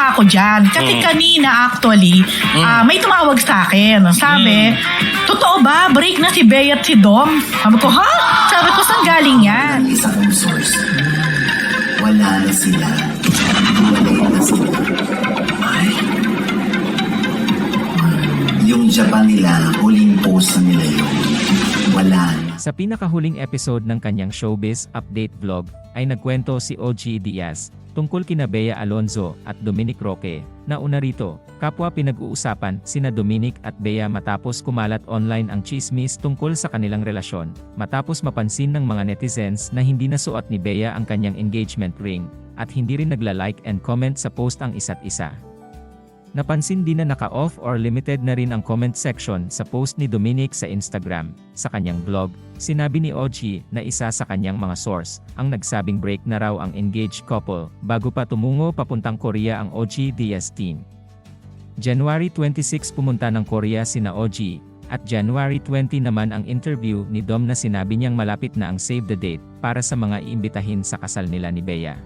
nagtaka ako dyan. Kasi kanina actually, may tumawag sa akin. Sabi, totoo ba? Break na si Bea at si Dom? Sabi ko, ha? Sabi ko, saan galing yan? Ang isang source. Wala na sila. Wala na sila. Ay. Yung Japan nila, huling post na nila yun. Wala na. Sa pinakahuling episode ng kanyang showbiz update vlog, ay nagkwento si OG Diaz tungkol kina Bea Alonzo at Dominic Roque. Nauna rito, kapwa pinag-uusapan sina Dominic at Bea matapos kumalat online ang chismis tungkol sa kanilang relasyon, matapos mapansin ng mga netizens na hindi nasuot ni Bea ang kanyang engagement ring, at hindi rin nagla-like and comment sa post ang isa't isa. Napansin din na naka-off or limited na rin ang comment section sa post ni Dominic sa Instagram. Sa kanyang blog, sinabi ni OG na isa sa kanyang mga source ang nagsabing break na raw ang engaged couple bago pa tumungo papuntang Korea ang OG Diaz team. January 26 pumunta ng Korea sina OG, at January 20 naman ang interview ni Dom na sinabi niyang malapit na ang save the date para sa mga iimbitahin sa kasal nila ni Bea.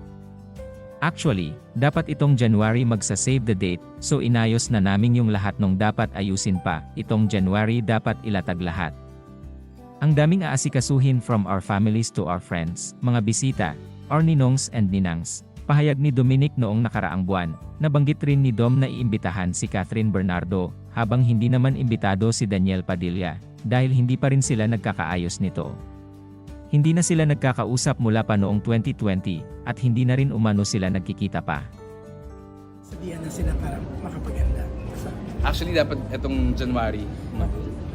Actually, dapat itong January magsa-save the date, so inayos na namin yung lahat nung dapat ayusin pa, itong January dapat ilatag lahat. Ang daming aasikasuhin from our families to our friends, mga bisita, our ninongs and ninangs. Pahayag ni Dominic noong nakaraang buwan, nabanggit rin ni Dom na iimbitahan si Catherine Bernardo, habang hindi naman imbitado si Daniel Padilla, dahil hindi pa rin sila nagkakaayos nito. Hindi na sila nagkakausap mula pa noong 2020, at hindi na rin umano sila nagkikita pa. Sabihan na sila para makapaganda. Actually, dapat itong January,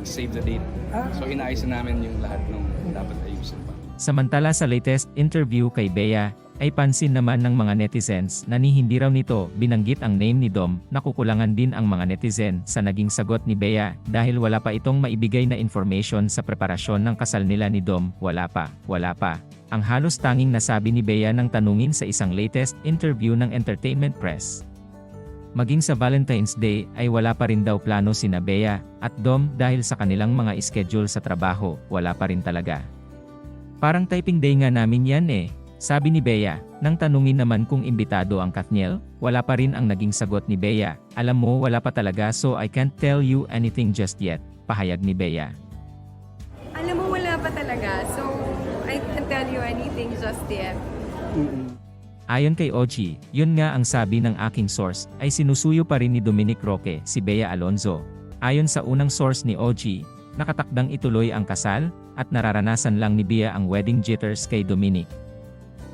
save the date. So inaayos na namin yung lahat ng dapat ayusin pa. Samantala sa latest interview kay Bea, ay pansin naman ng mga netizens na hindi raw nito binanggit ang name ni Dom. Nakukulangan din ang mga netizen sa naging sagot ni Bea dahil wala pa itong maibigay na information sa preparasyon ng kasal nila ni Dom. Wala pa. Ang halos tanging nasabi ni Bea nang tanungin sa isang latest interview ng Entertainment Press. Maging sa Valentine's Day ay wala pa rin daw plano sina Bea at Dom dahil sa kanilang mga schedule sa trabaho, wala pa rin talaga. Parang typing day nga namin yan eh. Sabi ni Bea, nang tanungin naman kung imbitado ang Kathniel, wala pa rin ang naging sagot ni Bea. Alam mo wala pa talaga so I can't tell you anything just yet, pahayag ni Bea. Alam mo wala pa talaga so I can't tell you anything just yet. Ayon kay OG, yun nga ang sabi ng aking source, ay sinusuyo pa rin ni Dominic Roque si Bea Alonzo. Ayon sa unang source ni OG, nakatakdang ituloy ang kasal, at nararanasan lang ni Bea ang wedding jitters kay Dominic.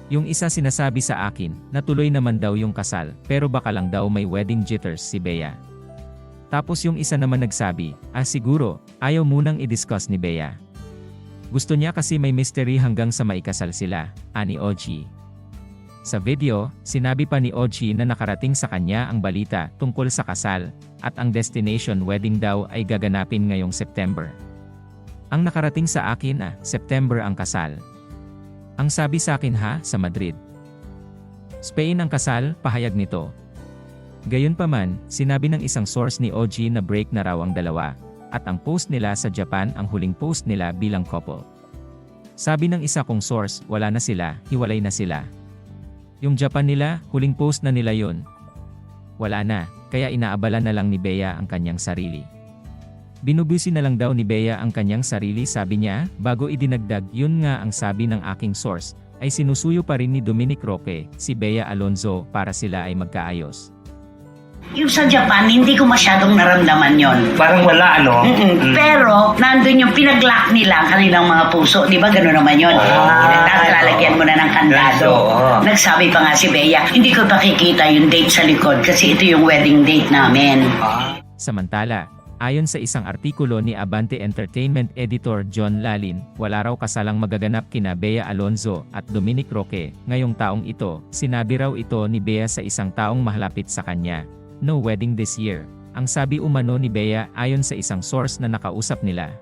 Yung isa sinasabi sa akin, natuloy naman daw yung kasal, pero baka lang daw may wedding jitters si Bea. Tapos yung isa naman nagsabi, siguro, ayaw munang i-discuss ni Bea. Gusto niya kasi may mystery hanggang sa maikasal sila, ani OG. Sa video, sinabi pa ni OG na nakarating sa kanya ang balita tungkol sa kasal, at ang destination wedding daw ay gaganapin ngayong September. Ang nakarating sa akin September ang kasal. Ang sabi sa akin sa Madrid. Spain ang kasal, pahayag nito. Gayunpaman, sinabi ng isang source ni OG na break na raw ang dalawa, at ang post nila sa Japan ang huling post nila bilang couple. Sabi ng isa kong source, wala na sila, hiwalay na sila. Yung Japan nila, huling post na nila yun. Wala na, kaya inaabala na lang ni Bea ang kanyang sarili. Binubisi na lang daw ni Bea ang kanyang sarili sabi niya, bago idinagdag yun nga ang sabi ng aking source, ay sinusuyo pa rin ni Dominic Roque, si Bea Alonzo para sila ay magkaayos. Yung sa Japan, hindi ko masyadong naramdaman yon. Parang wala, ano? Pero, nandun yung pinag-lock nila ang kanilang mga puso. Di ba gano'n naman yun? Lalagyan mo na ng kandado. Nagsabi pa nga si Bea, hindi ko pakikita yung date sa likod kasi ito yung wedding date namin. Samantala, ayon sa isang artikulo ni Abante Entertainment editor John Lalin, wala raw kasalang magaganap kina Bea Alonzo at Dominic Roque ngayong taong ito. Sinabi raw ito ni Bea sa isang taong mahalapit sa kanya. No wedding this year, ang sabi umano ni Bea ayon sa isang source na nakausap nila.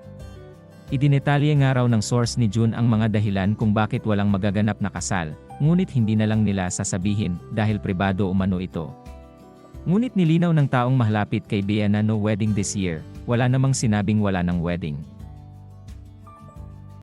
Idinetalye nga raw ng source ni June ang mga dahilan kung bakit walang magaganap na kasal, ngunit hindi na lang nila sasabihin dahil pribado umano ito. Ngunit nilinaw ng taong mahalapit kay Bea na no wedding this year, wala namang sinabing wala ng wedding.